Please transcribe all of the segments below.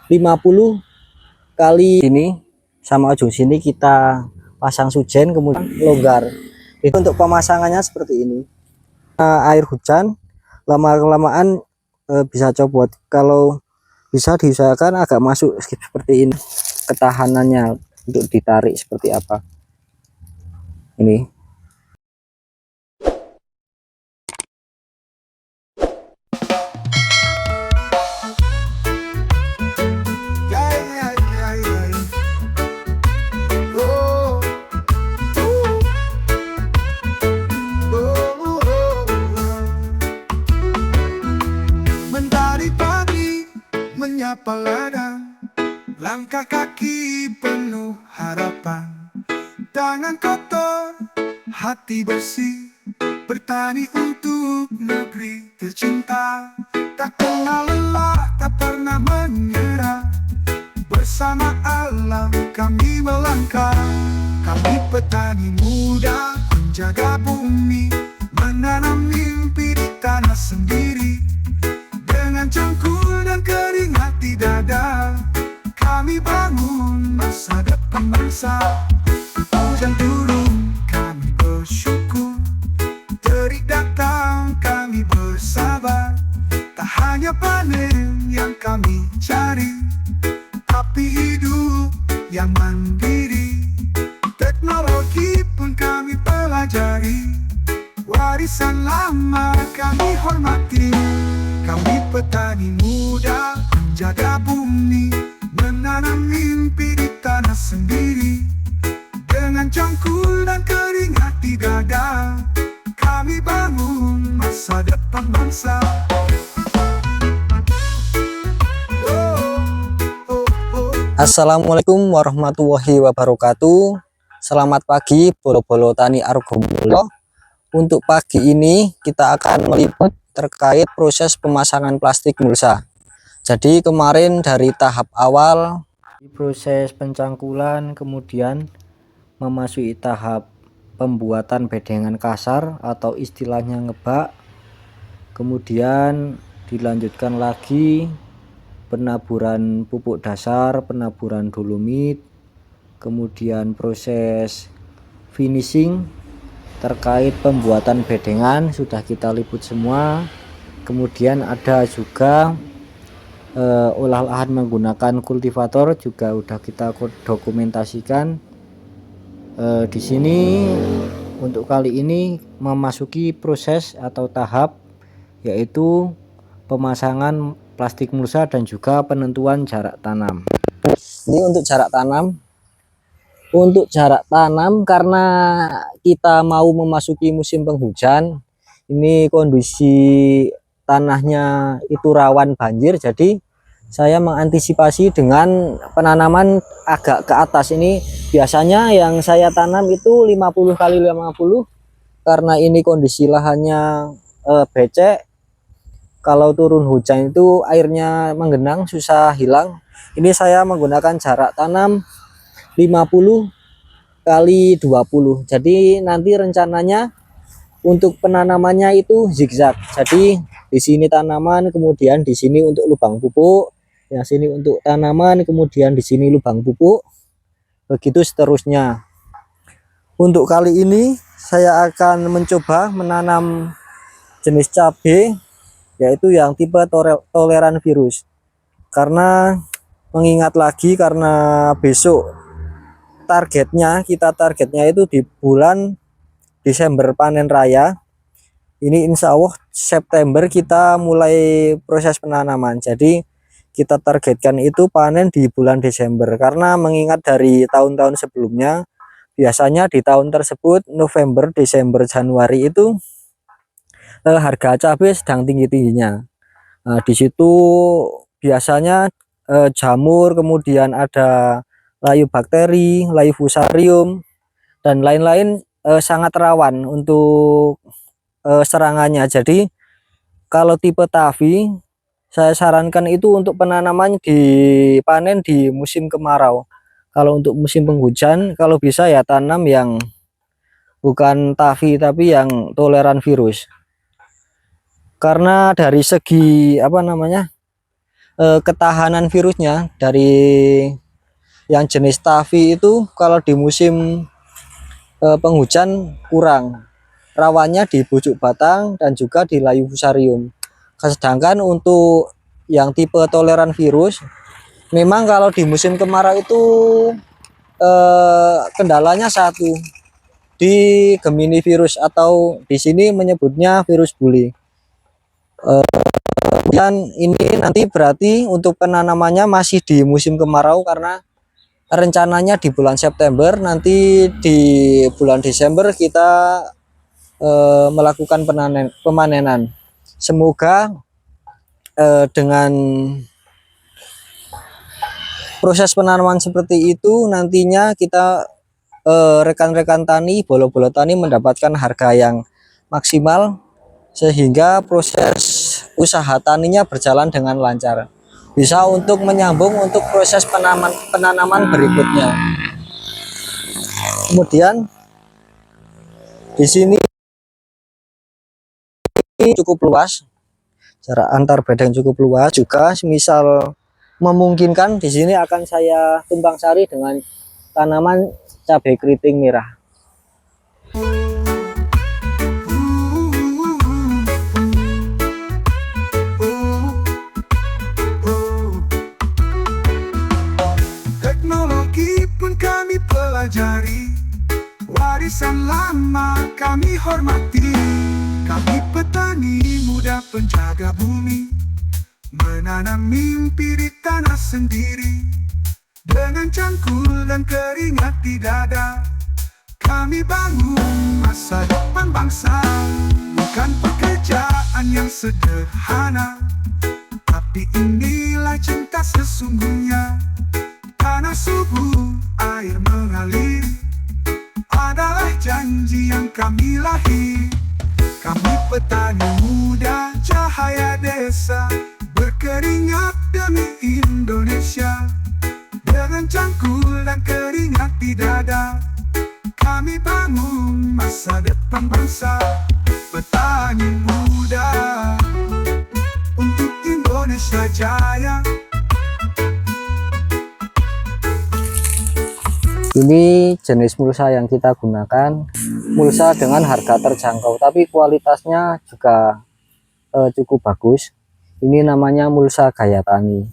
50 kali ini sama ujung sini kita pasang sujen, kemudian longgar. Itu untuk pemasangannya seperti ini. Air hujan lama-kelamaan bisa copot. Kalau bisa diusahakan agak masuk seperti ini, ketahanannya untuk ditarik seperti apa ini. Mentari pagi menyapa ladang, langkah kaki penuh harapan, tangan kotor, hati bersih, bertani untuk negeri tercinta. Tak kenal lelah, tak pernah menyerah, bersama alam kami melangkah. Kami petani muda, menjaga bumi, menanam mimpi di tanah sendiri. Dengan cangkul dan keringat di dada, kami bangun masa depan bangsa. Hujan turun, kami bersyukur, terik datang, kami bersabar. Tak hanya panen yang kami cari, tapi hidup yang mandiri. Teknologi pun kami pelajari, warisan lama kami hormati. Kami petani muda, menjaga bumi, menanam mimpi di tanah sendiri. Dengan cangkul dan keringat di dada, kami bangun masa depan bangsa. Assalamualaikum warahmatullahi wabarakatuh. Selamat pagi bolo-bolo tani Argomulyo. Untuk pagi ini kita akan meliput terkait proses pemasangan plastik mulsa. Jadi kemarin dari tahap awal proses pencangkulan, kemudian memasuki tahap pembuatan bedengan kasar atau istilahnya ngebak, kemudian dilanjutkan lagi penaburan pupuk dasar, penaburan dolomit, kemudian proses finishing terkait pembuatan bedengan sudah kita liput semua. Kemudian ada juga olah lahan menggunakan kultivator juga udah kita dokumentasikan. Di sini untuk kali ini memasuki proses atau tahap yaitu pemasangan plastik mulsa dan juga penentuan jarak tanam. Ini untuk jarak tanam. Untuk jarak tanam karena kita mau memasuki musim penghujan, ini kondisi tanahnya itu rawan banjir, jadi saya mengantisipasi dengan penanaman agak ke atas. Ini biasanya yang saya tanam itu 50 kali 50 karena ini kondisi lahannya becek. Kalau turun hujan itu airnya menggenang, susah hilang. Ini saya menggunakan jarak tanam 50 kali 20. Jadi nanti rencananya untuk penanamannya itu zigzag. Jadi di sini tanaman, kemudian di sini untuk lubang pupuk, yang sini untuk tanaman, kemudian di sini lubang pupuk. Begitu seterusnya. Untuk kali ini saya akan mencoba menanam jenis cabai yaitu yang tipe toleran virus. Karena mengingat lagi karena besok kita targetnya itu di bulan Desember panen raya. Ini insya Allah September kita mulai proses penanaman. Jadi kita targetkan itu panen di bulan Desember. Karena mengingat dari tahun-tahun sebelumnya, biasanya di tahun tersebut November, Desember, Januari itu harga cabai sedang tinggi-tingginya. Nah, di situ biasanya jamur, kemudian ada layu bakteri, layu fusarium, dan lain-lain sangat rawan untuk serangannya. Jadi kalau tipe Tavi saya sarankan itu untuk penanaman dipanen di musim kemarau. Kalau untuk musim penghujan, kalau bisa ya tanam yang bukan Tavi tapi yang toleran virus. Karena dari segi ketahanan virusnya dari yang jenis Tavi itu kalau di musim penghujan kurang, rawannya di bujuk batang dan juga di layu fusarium. Sedangkan untuk yang tipe toleran virus, memang kalau di musim kemarau itu kendalanya satu, di Gemini virus atau di sini menyebutnya virus bully. Dan ini nanti berarti untuk penanamannya masih di musim kemarau, karena rencananya di bulan September, nanti di bulan Desember kita melakukan pemanenan. Semoga dengan proses penanaman seperti itu nantinya kita rekan-rekan tani, bolo-bolo tani mendapatkan harga yang maksimal sehingga proses usaha taninya berjalan dengan lancar, bisa untuk menyambung untuk proses penanaman berikutnya. Kemudian di sini cukup luas, jarak antar bedeng cukup luas juga. Misal memungkinkan, di sini akan saya tumpang sari dengan tanaman cabai keriting merah. Teknologi pun kami pelajari, warisan lama kami hormati. Kami petani muda penjaga bumi, menanam mimpi di tanah sendiri. Dengan cangkul dan keringat di dada, kami bangun masa depan bangsa. Bukan pekerjaan yang sederhana, tapi inilah cinta sesungguhnya. Tanah subur, air mengalir, adalah janji yang kami lahir. Kami petani muda cahaya desa, berkeringat demi Indonesia. Dengan cangkul dan keringat di dada, kami bangun masa depan bangsa. Petani muda untuk Indonesia jaya. Ini jenis mulsa yang kita gunakan, mulsa dengan harga terjangkau tapi kualitasnya juga cukup bagus. Ini namanya mulsa Gaya Tani.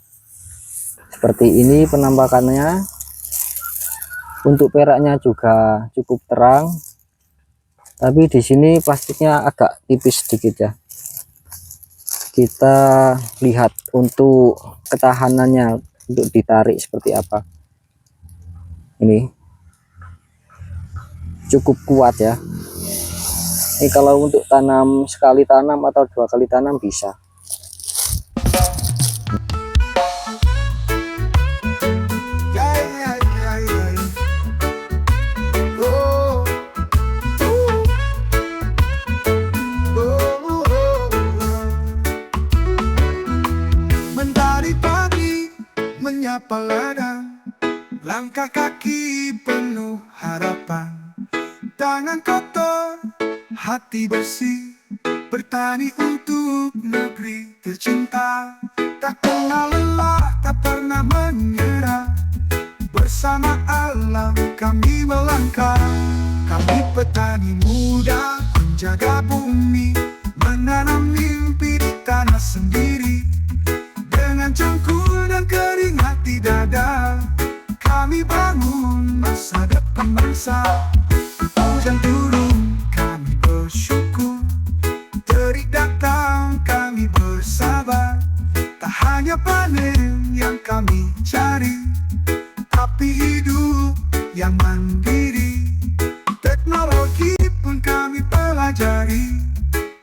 Seperti ini penampakannya. Untuk peraknya juga cukup terang, tapi di sini plastiknya agak tipis sedikit ya. Kita lihat untuk ketahanannya untuk ditarik seperti apa. Ini cukup kuat ya. Ini kalau untuk tanam sekali tanam atau 2 kali tanam bisa. Menyapa ladang, langkah kaki penuh harapan. Tangan kotor, hati bersih, bertani untuk negeri tercinta. Tak kenal lelah, tak pernah menyerah, bersama alam kami melangkah. Kami petani muda, menjaga bumi, menanam mimpi di tanah sendiri. Dengan cangkul dan keringat di dada, kami bangun masa depan bangsa. Hujan turun, kami bersyukur, terik datang, kami bersabar. Tak hanya panen yang kami cari, tapi hidup yang mandiri. Teknologi pun kami pelajari,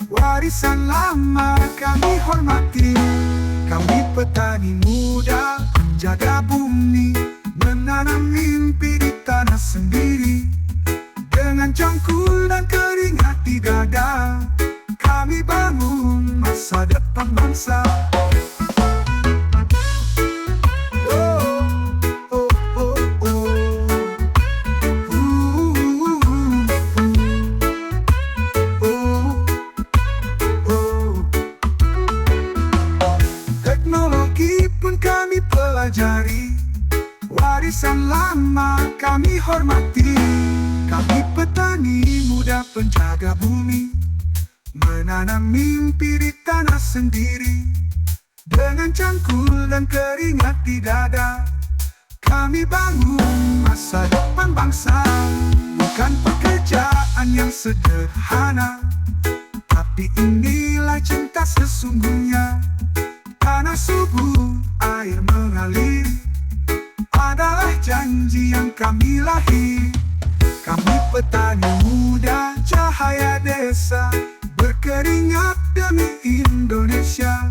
warisan lama kami hormati. Kami petani muda, menjaga bumi, menanam mimpi di tanah sendiri. Dengan cangkul dan keringat di dada, kami bangun masa depan bangsa. Teknologi pelajari, warisan lama kami hormati. Kami petani muda penjaga bumi, menanam mimpi di tanah sendiri. Dengan cangkul dan keringat di dada, kami bangun masa depan bangsa. Bukan pekerjaan yang sederhana, tapi inilah cinta sesungguhnya. Tanah subur, air mengalir, adalah janji yang kami lahir. Kami petani muda cahaya desa, berkeringat demi Indonesia.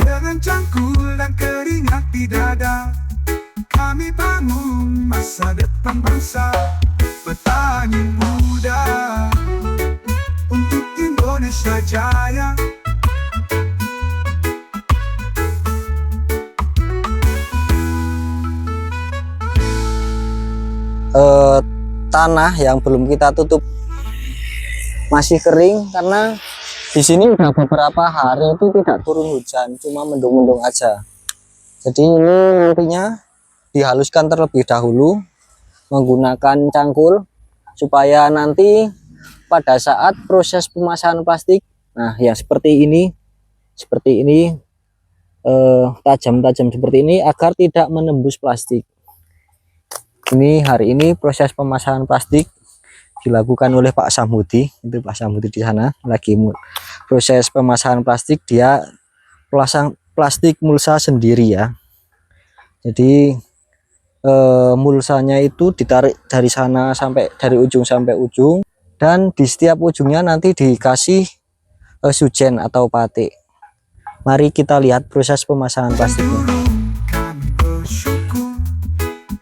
Dengan cangkul dan keringat di dada, kami bangun masa depan bangsa. Petani muda untuk Indonesia jaya. Tanah yang belum kita tutup masih kering karena di sini udah beberapa hari itu tidak turun hujan, cuma mendung-mendung aja. Jadi ini nantinya dihaluskan terlebih dahulu menggunakan cangkul supaya nanti pada saat proses pemasangan plastik, nah yang seperti ini tajam-tajam seperti ini agar tidak menembus plastik. Ini hari ini proses pemasangan plastik dilakukan oleh Pak Samhudi. Itu Pak Samhudi di sana lagi proses pemasangan plastik, dia pasang plastik mulsa sendiri ya. Jadi mulsanya itu ditarik dari sana dari ujung sampai ujung, dan di setiap ujungnya nanti dikasih sujen atau patik. Mari kita lihat proses pemasangan plastiknya. Kami bersyukur,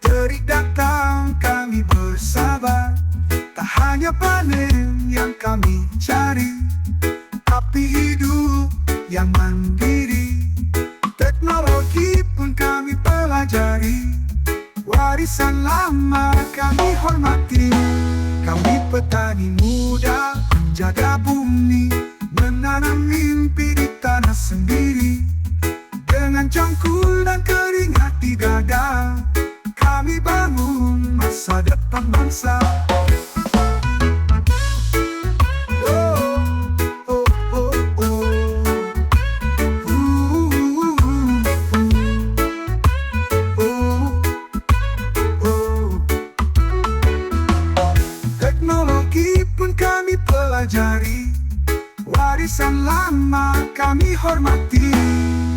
terik datang kami bersabar. Tak hanya panen yang kami cari, tapi hidup yang mandiri. Teknologi pun kami pelajari, warisan lama kami hormati. Kami petani muda jaga bumi, menanam mimpi di tanah sendiri. Dengan cangkul dan keringat di dada, kami bangun masa depan bangsa. Teknologi pun kami pelajari, warisan lama kami hormati.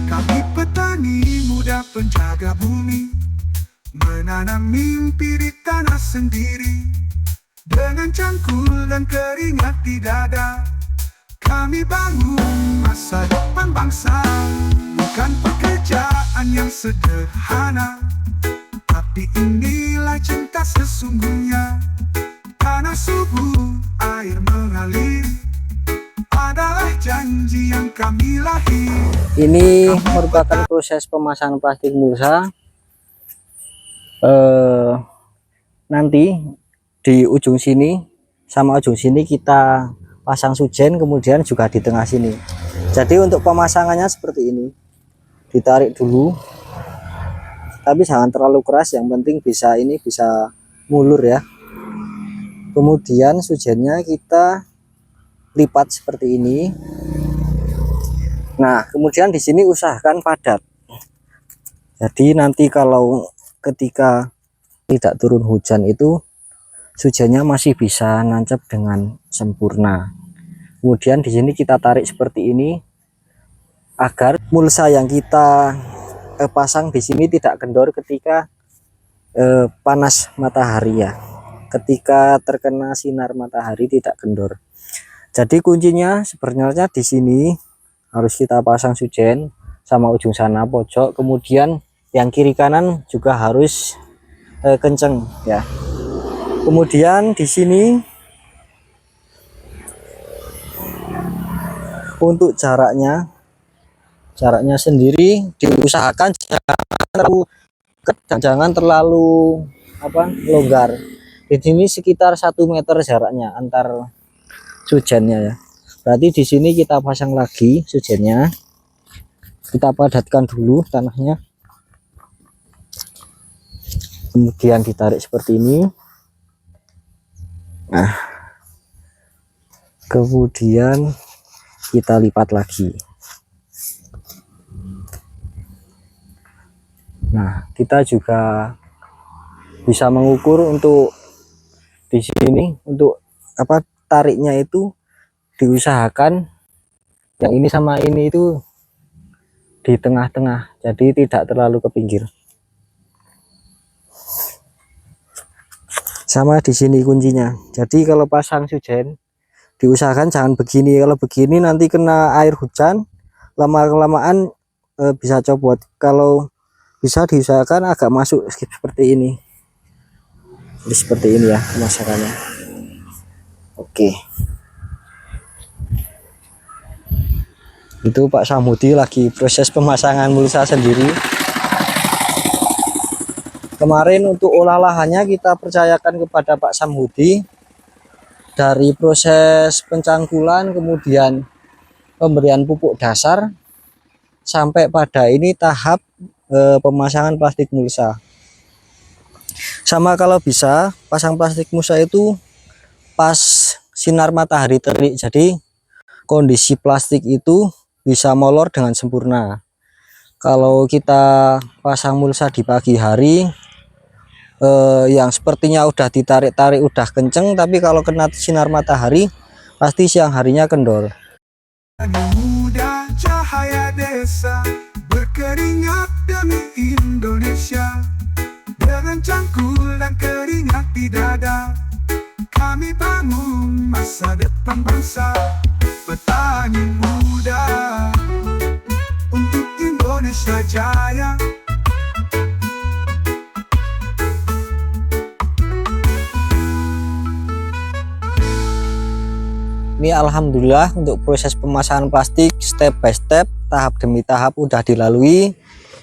Kami petani muda penjaga bumi, menanam mimpi di tanah sendiri. Dengan cangkul dan keringat di dada, kami bangun masa depan bangsa. Bukan pekerjaan yang sederhana, tapi inilah cinta sesungguhnya. Tanah subur, air mengalir, adalah janji yang kami lahir. Ini merupakan proses pemasangan plastik mulsa. Nanti di ujung sini sama ujung sini kita pasang sujen, kemudian juga di tengah sini. Jadi untuk pemasangannya seperti ini, ditarik dulu, tapi jangan terlalu keras, yang penting bisa mulur ya. Kemudian sujennya kita lipat seperti ini. Nah, kemudian di sini usahakan padat. Jadi nanti kalau ketika tidak turun hujan itu sujennya masih bisa nancap dengan sempurna. Kemudian di sini kita tarik seperti ini agar mulsa yang kita pasang di sini tidak kendor ketika panas matahari ya. Ketika terkena sinar matahari tidak kendor. Jadi kuncinya sebenarnya di sini harus kita pasang sujen sama ujung sana pojok, kemudian yang kiri kanan juga harus kenceng ya. Kemudian di sini untuk jaraknya sendiri diusahakan jangan terlalu longgar. Di sini sekitar 1 meter jaraknya antar sujennya ya. Berarti di sini kita pasang lagi sujennya. Kita padatkan dulu tanahnya. kemudian ditarik seperti ini. Nah, kemudian kita lipat lagi. Nah, kita juga bisa mengukur untuk di sini, untuk apa, tariknya itu diusahakan yang ini sama ini itu di tengah-tengah, jadi tidak terlalu ke pinggir. Sama di sini kuncinya. Jadi kalau pasang sujen diusahakan jangan begini. Kalau begini nanti kena air hujan, lama-kelamaan bisa copot. Kalau bisa diusahakan agak masuk seperti ini. Jadi seperti ini ya pemasangannya. Oke. Itu Pak Samhudi lagi proses pemasangan mulsa sendiri. Kemarin untuk olah lahannya kita percayakan kepada Pak Samhudi, dari proses pencangkulan, kemudian pemberian pupuk dasar, sampai pada ini tahap pemasangan plastik mulsa. Sama kalau bisa pasang plastik mulsa itu pas sinar matahari terik, jadi kondisi plastik itu bisa molor dengan sempurna. Kalau kita pasang mulsa di pagi hari, yang sepertinya udah ditarik-tarik udah kenceng, tapi kalau kena sinar matahari pasti siang harinya kendor. Muda cahaya desa berkeringat demi Indonesia, dengan cangkul dan keringat di dada kami bangun masa depan bangsa. Petani muda untuk Indonesia jaya. Ini alhamdulillah untuk proses pemasangan plastik step by step, tahap demi tahap udah dilalui.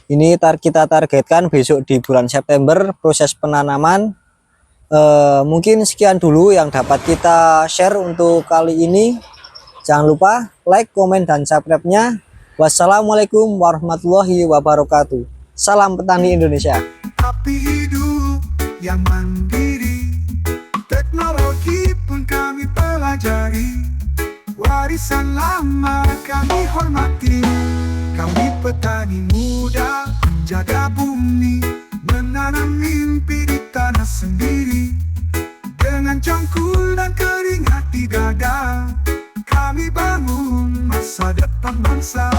Ini kita targetkan besok di bulan September proses penanaman. Mungkin sekian dulu yang dapat kita share untuk kali ini. Jangan lupa like, komen, dan subscribe-nya. Wassalamualaikum warahmatullahi wabarakatuh. Salam petani Indonesia. Tapi hidup yang mandiri, teknologi pun kami pelajari. Warisan lama kami hormati. Kami petani muda menjaga bumi, menanam mimpi di tanah sendiri. Dengan cangkul dan keringat di dada kami bangun masa depan bangsa.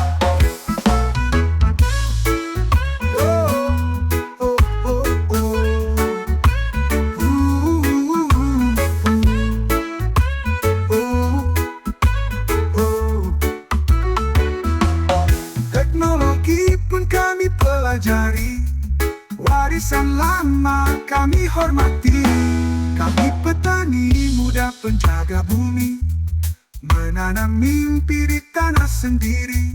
Warisan lama kami hormati. Kami petani muda penjaga bumi, menanam mimpi di tanah sendiri.